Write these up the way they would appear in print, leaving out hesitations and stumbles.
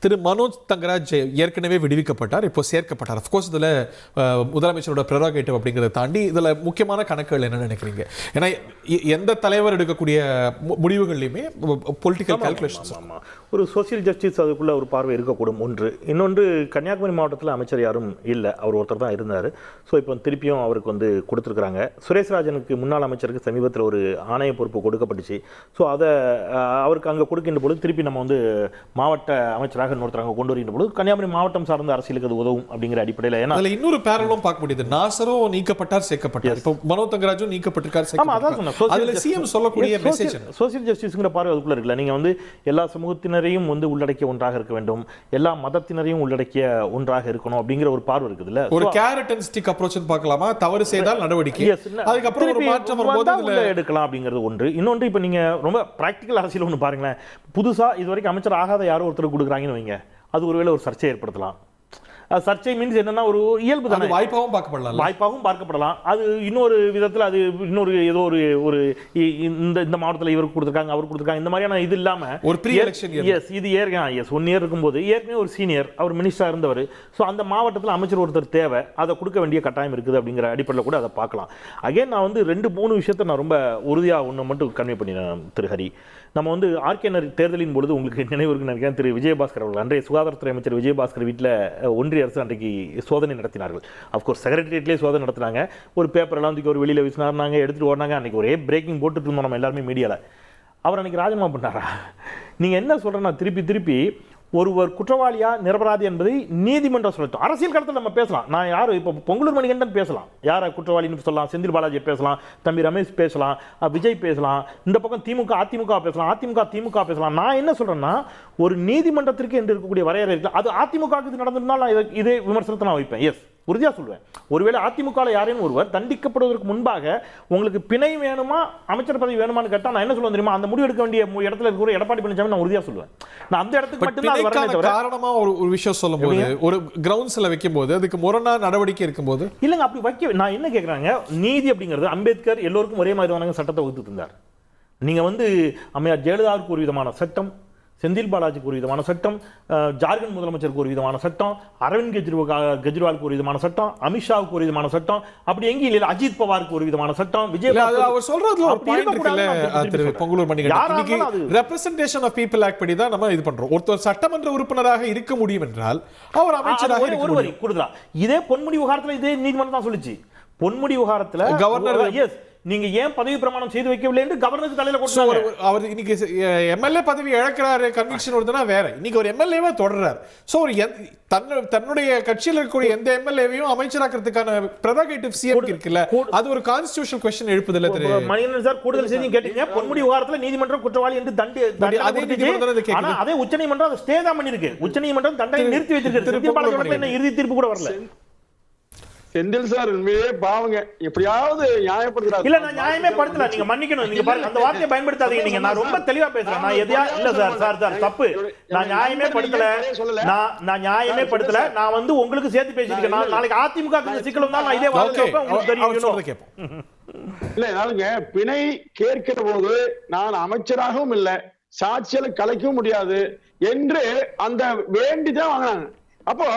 திரு மனோஜ் தங்கராஜ் ஏற்கனவே விடுவிக்கப்பட்டார், இப்போ சேர்க்கப்பட்டார். அஃப்கோர்ஸ் இதில் முதலமைச்சரோட ப்ரெரோகேட்டிவ் அப்படிங்கிறத தாண்டி இதில் முக்கியமான கணக்குகள் என்ன நினைக்கிறீங்க? ஏன்னா எந்த தலைவர் எடுக்கக்கூடிய முடிவுகள்லையுமே பொலிட்டிக்கல் கால்குலேஷன்ஸ், ஒரு சோசியல் ஜஸ்டிஸ் அதுக்குள்ள ஒரு பார்வை இருக்கக்கூடும். ஒன்று. இன்னொன்று, கன்னியாகுமரி மாவட்டத்தில் அமைச்சர் யாரும் இல்லை, அவர் ஒருத்தர் தான் இருந்தார். ஸோ இப்போ திருப்பியும் அவருக்கு வந்து கொடுத்துருக்குறாங்க. சுரேஷ்ராஜனுக்கு முன்னாள் அமைச்சருக்கு சமீபத்தில் ஒரு ஆணைய பொறுப்பு கொடுக்கப்பட்டுச்சு. ஸோ அதை அவருக்கு அங்கே கொடுக்கின்ற பொழுது திருப்பி நம்ம வந்து மாவட்ட அமைச்சராக இன்னொருத்தராங்க கொண்டு வருகின்ற பொழுது கன்னியாகுமரி மாவட்டம் சார்ந்த அரசியலுக்கு அது உதவும் அப்படிங்கிற அடிப்படையில். ஏன்னா அதில் இன்னொரு பேரலும் பார்க்க முடியுது. நாசரும் நீக்கப்பட்டார், சேர்க்கப்பட்டார். இப்போ மனோஜ் தங்கராஜும் நீக்கப்பட்டிருக்கார். சிஎம் சொல்லக்கூடிய மெசேஜ் சோசியல் ஜஸ்டிஸ்ங்கிற பார்வை அதுக்குள்ள இருக்குல்ல. நீங்க வந்து எல்லா சமூகத்தினரையும் வந்து உள்ளடக்கிய ஒன்றாக இருக்க வேண்டும், எல்லா மதத்தினரையும் உள்ளடக்கிய ஒன்றாக இருக்கணும் அப்படிங்கிற ஒரு பார்வை இருக்குதுல்ல. ஒரு கேரட் அண்ட் ஸ்டிக் அப்ரோச் பார்க்கலாமா? தவறு செய்தால் நடவடிக்கை, அதுக்கப்புறம் ஒரு மாற்றம் வரும்போது எடுக்கலாம் அப்படிங்கிறது ஒன்று. இன்னொன்று, இப்போ நீங்க ரொம்ப பிராக்டிக்கல் அரசியல் ஒன்று பாருங்களேன். புதுசா இதுவரைக்கும் அமைச்சர் ஆகாத யாரோ ஒருத்தர் கொடுக்குறாங்கன்னு வைங்க, அது ஒருவேளை ஒரு சர்ச்சை ஏற்படுத்தலாம். சர்ச்சை மீன்ஸ் என்னன்னா ஒரு இயல்பு தான், வாய்ப்பாகவும் பார்க்கப்படலாம். அது இன்னொரு விதத்தில் அது இன்னொரு ஏதோ ஒரு இந்த மாவட்டத்தில் இவர் கொடுத்துருக்காங்க, அவர் கொடுத்துருக்காங்க, இந்த மாதிரியான இது இல்லாம ஒரு ப்ரீ எலெக்ஷன் இது 1 இயர் இருக்கும்போது ஏற்கனவே ஒரு சீனியர் அவர் மினிஸ்டரா இருந்தவர். ஸோ அந்த மாவட்டத்தில் அமைச்சர் ஒருத்தர் தேவை, அதை கொடுக்க வேண்டிய கட்டாயம் இருக்குது அப்படிங்கிற அடிப்படையில் கூட அதை பார்க்கலாம். அகைன் நான் வந்து 2-3 விஷயத்தை நான் ரொம்ப உறுதியாக ஒன்று மட்டும் கன்வே பண்ணினேன் திரு ஹரி. நம்ம வந்து ஆர்கே தேர்தலின் பொழுது உங்களுக்கு நினைவுக்கு நினைக்கிறேன், திரு விஜயபாஸ்கர் அவர்கள், அன்றைய சுகாதாரத்துறை அமைச்சர் விஜயபாஸ்கர் வீட்டில் ஒன்றிய அரசு அன்றைக்கு சோதனை நடத்தினார்கள். அஃப்கோர்ஸ் செக்ரட்டரியேட்லேயே சோதனை நடத்தினாங்க. ஒரு பேப்பரெல்லாம் தூக்கி ஒரு வெளியில் வீசினாங்க, எடுத்துகிட்டு ஓடினாங்க. அன்றைக்கி ஒரே பிரேக்கிங் போட்டுட்டு இருந்தோம் நம்ம எல்லாருமே மீடியாவில். அவர் அன்றைக்கி ராஜினாமா பண்ணாரா? நீங்கள் என்ன சொல்கிறேன்னா, திருப்பி ஒருவர் குற்றவாளியா நிரபராதி என்பதை நீதிமன்றம் சொல்லட்டும். அரசியல் களத்தில் நம்ம பேசலாம். நான் யார் இப்போ பொங்கலூர் மணிகண்டன் பேசலாம், யாரை குற்றவாளின்னு சொல்லலாம், செந்தில் பாலாஜி பேசலாம், தம்பி ரமேஷ் பேசலாம், விஜய் பேசலாம், இந்த பக்கம் திமுக அதிமுக பேசலாம், அதிமுக திமுக பேசலாம். நான் என்ன சொல்றேன்னா, ஒரு நீதிமன்றத்திற்கு என்று இருக்கக்கூடிய வரையறை இருக்கு. அது அதிமுகவுக்கு இது நடந்திருந்தால் நான் இதே விமர்சனத்தை நான் வைப்பேன். எஸ், உறுதியாக சொல்லுவேன். ஒருவேளை அதிமுக யாரேனும் ஒருவர் தண்டிக்கப்படுவதற்கு முன்பாக உங்களுக்கு பிணை வேணுமா, அமைச்சர் பதவி வேணுமான்னு கேட்டால் நான் என்ன சொல்லுவேன் தெரியுமா? அந்த முடிவு எடுக்க வேண்டிய இடத்துல இருக்கிற எடப்பாடி பழனிசாமி நான் உறுதியாக சொல்லுவேன். நான் அந்த இடத்துக்கு மட்டும்தான் காரணமா ஒரு விஷயம் சொல்லும்போது, ஒரு கிரவுண்ட்ஸ்ல வைக்கும்போது அதுக்கு முரணா நடவடிக்கை இருக்கும்போது இல்லைங்க, அப்படி வைக்க நான் என்ன கேட்குறாங்க, நீதி அப்படிங்கிறது அம்பேத்கர் எல்லோருக்கும் ஒரே மாதிரியான சட்டத்தை வகுத்து தந்தார். நீங்க வந்து அம்மையார் ஜெயலலிதாவுக்கு ஒரு விதமான சட்டம், செந்தில் பாலாஜிக்கு ஒரு விதமான சட்டம், ஜார்க்கண்ட் முதலமைச்சருக்கு ஒரு விதமான சட்டம், அரவிந்த் கெஜ்ரிவாலுக்கு ஒரு விதமான சட்டம், அமித்ஷாவுக்கு ஒரு விதமான சட்டம், அப்படி எங்கேயும் இல்லை, அஜித் பவாருக்கு ஒரு விதமான சட்டம், விஜய் அவர் சொல்றதுல ஒரு பாயிண்ட் இருக்குல்ல Pongalur Manikandan, representation of people act படி தான் நம்ம இது பண்றோம். ஒருத்தர் சட்டமன்ற உறுப்பினராக இருக்க முடியும் என்றால் அவர் அமைச்சராக ஒருவரை கொடுக்கலாம். இதே பொன்முடி விவகாரத்தில் இதே நீதிமன்றம் தான் சொல்லுச்சு. பொன்முடி விவகாரத்தில் கவர்னர் எஸ் நீங்க ஏன் பதவி பிரமாணம் செய்து வைக்கவில்லை என்று கவர்னருக்கு தலையில கொட்டாங்க. அவர் இன்னைக்கு எம்எல்ஏ பதவி இழக்கிறாரு, கன்விக்ஷன் வருதுன்னா வேற. இன்னைக்கு ஒரு எம்எல்ஏவா தொடர்றாரு. சோ தன்னுடைய கட்சியில் இருக்கக்கூடிய எந்த எம்எல்ஏவையும் அமைச்சராக்கிறதுக்கான ப்ரெரோகேட்டிவ் சிஎம் இருக்குல்ல, அது ஒரு கான்ஸ்டிடியூஷனல் क्वेश्चन எழுப்புதுல. மணிகண்டன் சார், கூடுதல் செய்தி கேட்டீங்க. பொன்முடி விவகாரத்துல நீதிமன்றம் குற்றவாளி என்று ஆனா அதே உச்சநீதிமன்றம் அதை ஸ்டே தான் பண்ணிருக்கு. உச்சநீதிமன்றம் தண்டனை நிறுத்தி வச்சிருக்கு. இறுதி தீர்ப்பு கூட வரல. செந்தில் சார் உண்மையே பாவங்க, எப்படியாவது நியாயப்படுத்துறாரு. இல்ல, நான் நியாயமே படுத்தல, நீங்க மன்னிக்கணும். நீங்க பாருங்க, அந்த வார்த்தையை பயன்படுத்தாதீங்க. நீங்க நான் ரொம்ப தெளிவா பேசுறேன். நான் எதையா இல்ல சார் தப்பு. நான் நியாயமே படுத்தல. நான் நியாயமே படுத்தல. நான் வந்து உங்களுக்கு சேர்த்து பேசிருக்கேன். நாளைக்கு அதிமுக சிக்கல் வந்தா நான் இதே வார்த்தை உங்களுக்கு தெரியும். இல்ல, நாளுங்க பிணை கேட்கிற போது நான் அமைச்சராகவும் இல்ல, சாட்சியில கலைக்கவும் முடியாது என்று அந்த வேண்டிதான் வாங்கினாங்க. அப்போ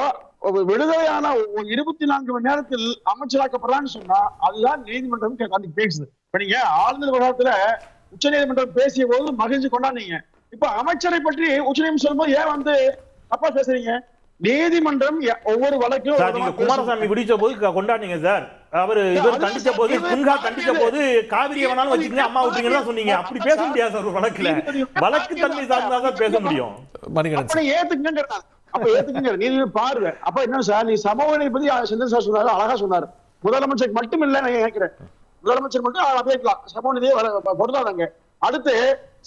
விடுதலையான 24 மணி நேரத்தில் அமைச்சராக்கப்படுறான்னு சொன்னா அதுதான் நீதிமன்றம் பேசுது. இப்ப நீங்க ஆளுநர் விவகாரத்துல உச்ச நீதிமன்றம் பேசிய போது மகிழ்ச்சி கொண்டாடுனீங்க. இப்ப அமைச்சரை பற்றி உச்ச நீதிமன்றம் சொல்லும்போது ஏன் வந்து தப்பா பேசுறீங்க? நீதிமன்றம் ஒவ்வொரு வழக்கும் குமாரசாமி விடிச்ச போது கொண்டாடுனீங்க சார். அவர் இவர் தண்டிச்ச போது, குன்ஹா தண்டிச்ச போது காவிரி வேணாலும் வச்சுக்கீங்க, அம்மா விட்டுறீங்கன்னு சொன்னீங்க. அப்படி பேச முடியாது சார். ஒரு வழக்குல வழக்கு தன்மை சார்ந்தாதான் பேச முடியும். ஏத்துக்குங்க, அப்ப ஏத்துக்குங்க நீதி பார்வை. அப்ப என்ன சார், நீ சமூக நீதி பத்தி செந்தில் சார் சொன்னாரு, அழகா சொன்னாரு. முதலமைச்சருக்கு மட்டும் இல்ல, நான் கேட்கிறேன், முதலமைச்சர் மட்டும் பேசலாம், சமூக நீதியே பொருளாதாங்க. அடுத்து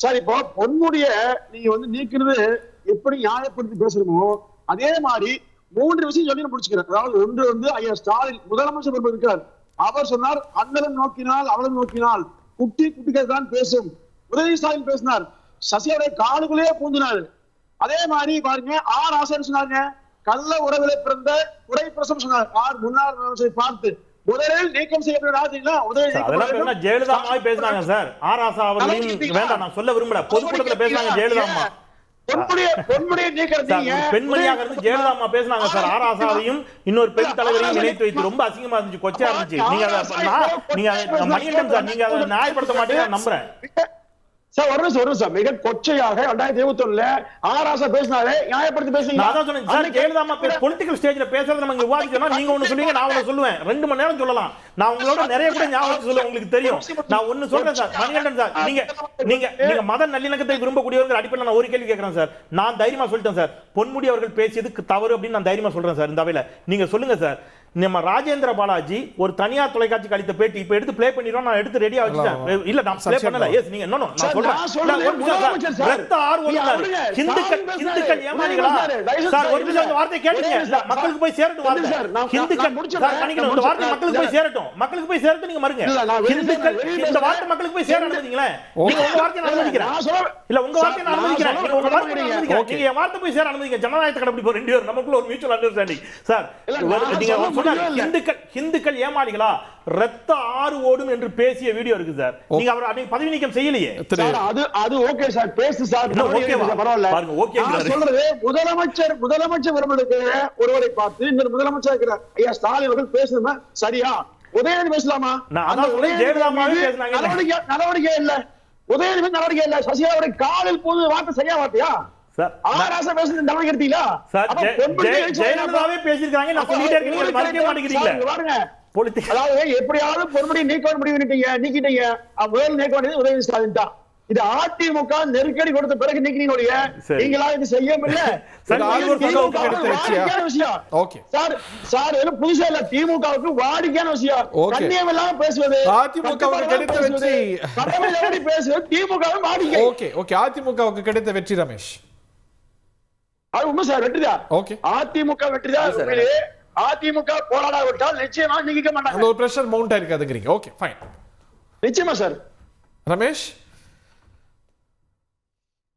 சார், இப்போ பொன்முடிய நீங்க வந்து நீக்கிறது எப்படி நியாயப்படுத்தி பேசணுமோ அதே மாதிரி 3 விஷயம் சொல்லி நான் முடிச்சுக்கிறேன். அதாவது ஒன்று வந்து ஐயா ஸ்டாலின் முதலமைச்சர் இருக்கிறார். அவர் சொன்னார், அண்ணலும் நோக்கினால் அவளும் நோக்கினால் குட்டிதான் பேசும். உதயநிதி ஸ்டாலின் பேசினார், சசியோடைய காலுக்குள்ளேயே பூந்தினாரு. அதே மாதிரி பாருங்க, ஆர் ஆசன் சொன்னாங்க, கள்ள உறவிலே பிறந்த குறை பிரசம் சொன்னார். ஆர் முன்னாள் முதலமைச்சரை பார்த்து முதலில் நீக்கம் செய்யப்பட்ட ஜெயலலிதா பேசினாங்க சார். ஆர் ஆசா அவர்களையும் வேண்டாம் நான் சொல்ல விரும்பல, பொதுக்கூட்டத்தில் பேசினாங்க ஜெயலலிதா. பொன்முடியை நீக்கிறீங்க. பெண்மணியாக இருந்து ஜெயலலிதா அம்மா பேசினாங்க சார். ஆராசாவையும் இன்னொரு பெண் தலைவரையும் இணைத்து வைத்து ரொம்ப அசிங்கமா இருந்துச்சு, கொச்சையா இருந்துச்சு. நீங்க மணிகண்டன் சார், நீங்க அதை நியாயப்படுத்த மாட்டீங்க நம்புறேன் சார். ஒரு நிமிஷம் மிக கொச்சையாக 2021 ஆராசா பேசினாலே நியாயப்படுத்தி பேசுறீங்க. நான் தான் சொன்னேன் சார், ஜெயலலிதா அம்மா பொலிட்டிக்கல் ஸ்டேஜ்ல பேசுறது நம்ம விவாதிக்கணும். நீங்க ஒண்ணு சொல்லுவீங்க, நான் ஒண்ணு சொல்லுவேன். 2 மணி நேரம் சொல்லலாம். நான் உங்களோட நிறைய கூட ஞாபகம் சொல்லுவேன், உங்களுக்கு தெரியும். நான் ஒண்ணு சொல்றேன் சார், மணிகண்டன் சார், நீங்க மத நல்லிணக்கத்தை விரும்பக்கூடியவர்கள் அடிப்படையில் நான் ஒரு கேள்வி கேட்கிறேன் சார். நான் தைரியமா சொல்லிட்டேன் சார், பொன்முடி அவர்கள் பேசியது தவறு அப்படின்னு நான் தைரியமா சொல்றேன் சார். இந்த அவையில நீங்க சொல்லுங்க சார். நம்ம ராஜேந்திர பாலாஜி ஒரு தனியார் தொலைக்காட்சிக்கு அளித்த பேட்டி இப்ப எடுத்து ப்ளே பண்ணிடுவோம். நான் எடுத்து ரெடியா வச்சிட்டேன். இல்ல நான் ப்ளே பண்ணல. எஸ் நீங்க நோ நான் சொல்றேன். ரத்த ஆர்வம் ஹிந்துக்கள் ஏமாளிகளா சார்? ஒரு நிமிஷம் அந்த வார்த்தை கேளுங்க. மக்களுக்கு போய் சேரட்டும் வார்த்தை. ஹிந்துக்கள் சார் கணிக்கணும், இந்த வார்த்தை மக்களுக்கு போய் சேரட்டும். மக்களுக்கு போய் சேரட்டும். நீங்க மறுங்க. ஹிந்துக்கள் இந்த வார்த்தை மக்களுக்கு போய் சேர அனுமதிங்களே. நீங்க உங்க வார்த்தையை அனுமதிக்கிறேன். இல்ல உங்க வார்த்தையை அனுமதிக்கிறேன். நீங்க உங்க வார்த்தையை அனுமதிக்கிறேன். நீங்க என் வார்த்தை போய் சேர அனுமதிங்க. ஜனநாயகத்தை கடைபிடிப்போம் 2 பேரும். நமக்குள்ள ஒரு மியூச்சுவல் அண்டர்ஸ்டாண்டிங் சார். நீங்க ஹிந்துக்கள் ஏமாளிகளா, ரத்த ஆறு ஓடும் என்று பேசிய வீடியோ இருக்கு சார். நீங்க அவர் பதவி நீக்கம் செய்யலையே. அது ஓகே சார், பேசு சார், பரவாயில்ல. பாருங்க ஓகே சொல்றது முதலமைச்சர் விரும்புறதுக்கு ஒருவரை பார்த்து இன்னொரு முதலமைச்சர் இருக்கிறார் ஐயா ஸ்டாலின் அவர்கள் பேசுறதுமா சரியா? உதயநிதி பேசலாமா? நடவடிக்கை இல்ல. உதயநிதி நடவடிக்கை இல்ல. சசிகலா காலில் போது வார்த்தை சரியா வார்த்தையா? எப்படியாவது பொறுமடி நீக்க முடிவு நீக்கிட்டீங்க. உதயநிதி ஸ்டாலின் தான். இது அதிமுக நெருக்கடி கொடுத்த பிறகு நீக்கினீங்க. நீங்களா இது செய்ய புதுசா இல்ல. திமுகவுக்கு வாடிக்கையான விஷயம். கண்ணியம் இல்லாம பேசுவது பேசுவது திமுக வாடிக்கை. அதிமுகவுக்கு கிடைத்த வெற்றி ரமேஷ், அது உண்மை சார். வெற்றிதான். அதிமுக வெற்றிதான். அதிமுக போராடாவிட்டால் நிச்சயமா நீக்க மாட்டாங்க. ஒரு பிரஷர் மவுண்ட் ஆயிருக்காதுங்கிறீங்க. ஓகே ஃபைன், நிச்சயமா சார். ரமேஷ்.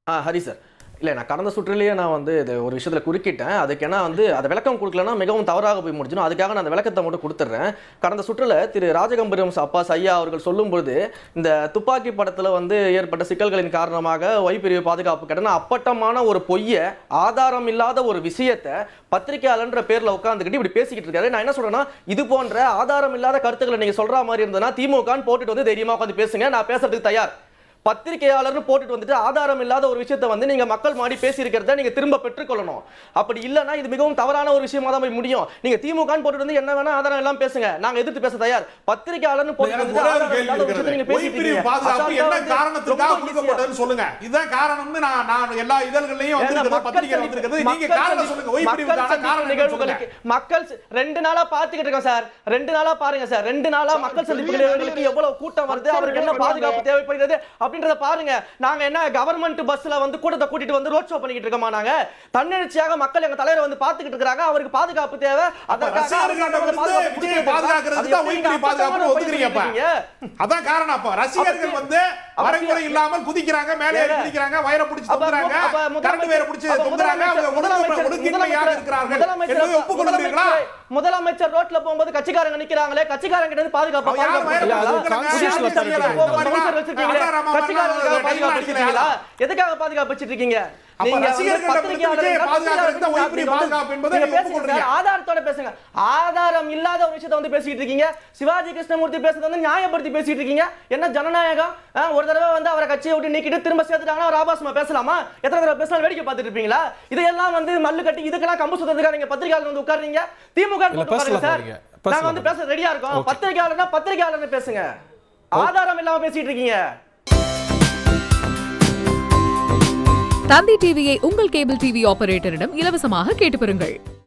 ஹரி சார், இல்லை நான் கடந்த சுற்றிலேயே நான் வந்து இது ஒரு விஷயத்தில் குறுக்கிட்டேன். அதுக்கு ஏன்னா வந்து அதை விளக்கம் கொடுக்கலன்னா மிகவும் தவறாக போய் முடிஞ்சிடும். அதுக்காக நான் அந்த விளக்கத்தை மட்டும் கொடுத்துட்றேன். கடந்த சுற்றில் திரு ராஜகம்பீரம் அப்பாஸ் ஐயா அவர்கள் சொல்லும்பொழுது இந்த துப்பாக்கி படத்தில் வந்து ஏற்பட்ட சிக்கல்களின் காரணமாக ஒய்பிரிவு பாதுகாப்பு கேட்டனா அப்பட்டமான ஒரு பொய்யை, ஆதாரம் இல்லாத ஒரு விஷயத்தை பத்திரிகையாளன்ற பேரில் உட்காந்துக்கிட்டு இப்படி பேசிக்கிட்டு இருக்காரு. நான் என்ன சொல்றேன்னா, இது போன்ற ஆதாரம் இல்லாத கருத்துக்களை நீங்கள் சொல்ற மாதிரி இருந்ததுன்னா திமுகன்னு போட்டுட்டு வந்து தைரியமாக உட்காந்து பேசுங்க, நான் பேசுறதுக்கு தயார். பத்திரிகையாளர்னு போட்டுட்டு வந்துட்டு ஆதாரம் இல்லாத ஒரு விஷயத்தை வந்து நீங்க மக்கள் மாடி பேசியிருக்கிறத நீங்க திரும்ப பெற்றுக்கொள்ளணும். அப்படி இல்லைன்னா இது மிகவும் தவறான ஒரு விஷயமா தான் போய் முடியும். நீங்க திமுக போட்டுட்டு வந்து என்ன வேணா ஆதாரம் எல்லாம் பேசுங்க, நாங்க எதிர்த்து பேச தயார். பத்திரிகையாளர்னு போட்டுட்டு வந்து ஆதாரம் இல்லாத ஒரு விஷயத்தை நீங்க பேசிட்டீங்க. என்ன காரணத்துக்காக கொடுக்கப்பட்டதுன்னு சொல்லுங்க. இதுதான் காரணம்னு நான் எல்லா இதழ்களையும் வந்திருக்கிறது, பத்திரிகையில வந்திருக்கிறது. நீங்க காரணம் சொல்லுங்க. ஒய்பிரிவுக்கான காரணம் நிகழ்வுகளுக்கு மக்கள் 2 நாளா பாத்துக்கிட்டு இருக்கோம் சார். 2 நாளா பாருங்க சார். 2 நாளா மக்கள் சந்திப்பு நிகழ்வுகளுக்கு எவ்வளவு கூட்டம் வருது, அவருக்கு என்ன பாதுகாப்பு தேவைப்படுகிறது பாருங்க. நாங்க என்ன கவர்மெண்ட் பஸ்ல வந்து கூட்டத்தை கூட்டிட்டு வந்து ரோட் ஷோ பண்ணிட்டு இருக்கோமா? நாங்க தன்னெழுச்சியாக மக்கள் எங்க தலைவரை வந்து பாத்துக்கிட்டு இருக்காங்க. அவருக்கு பாதுகாப்பு தேவை. அதற்காக அதான் காரணம். அப்ப ரசிகர்கள் வந்து வரைமுறை இல்லாமல் குதிக்கிறாங்க, மேலே ஏறி குதிக்கிறாங்க, வயரை பிடிச்சு தொங்குறாங்க, கரண்ட் வயரை பிடிச்சு தொங்குறாங்க. அவங்க ஒழுங்கின்மையாக இருக்கிறார்கள் என்பதை ஒப்புக்கொள்கிறீர்களா? முதலமைச்சர் ரோட்ல போகும்போது கட்சிக்காரங்க நிக்கிறாங்களே, கட்சிக்காரங்க கிட்ட பாதுகாப்பு எதுக்காக பாதுகாப்பு வச்சிட்டு இருக்கீங்க? ஆதாரத்தோட பேசுங்க. ஆதாரம் இல்லாத ஒரு விஷயத்தை வந்து பேசிட்டு இருக்கீங்க. சிவாஜி கிருஷ்ணமூர்த்தி பேசுறது வந்து நியாயப்படுத்தி பேசிட்டு இருக்கீங்க. என்ன ஜனநாயகம்? ஒரு தடவை வந்து அவரை கட்சியை விட்டு நீக்கிட்டு திரும்ப சேர்த்துட்டாங்கன்னா ஒரு ஆபாசமா பேசலாமா? எத்தனை தடவை பேசலாம் வேடிக்கை பார்த்துட்டு இருப்பீங்களா? இதெல்லாம் வந்து மல்லு கட்டி இதுக்கெல்லாம் கம்பு சுத்தத்துக்காக நீங்க பத்திரிகையாளர் வந்து உட்கார்றீங்க. திமுக சார் நாங்க வந்து பேச ரெடியா இருக்கோம். பத்திரிகையாளர்னா பத்திரிகையாளர் பேசுங்க. ஆதாரம் இல்லாம பேசிட்டு இருக்கீங்க. தந்தி டிவியை உங்கள் கேபிள் டிவி ஆபரேட்டரிடம் இலவசமாக கேட்டு பெறுங்கள்.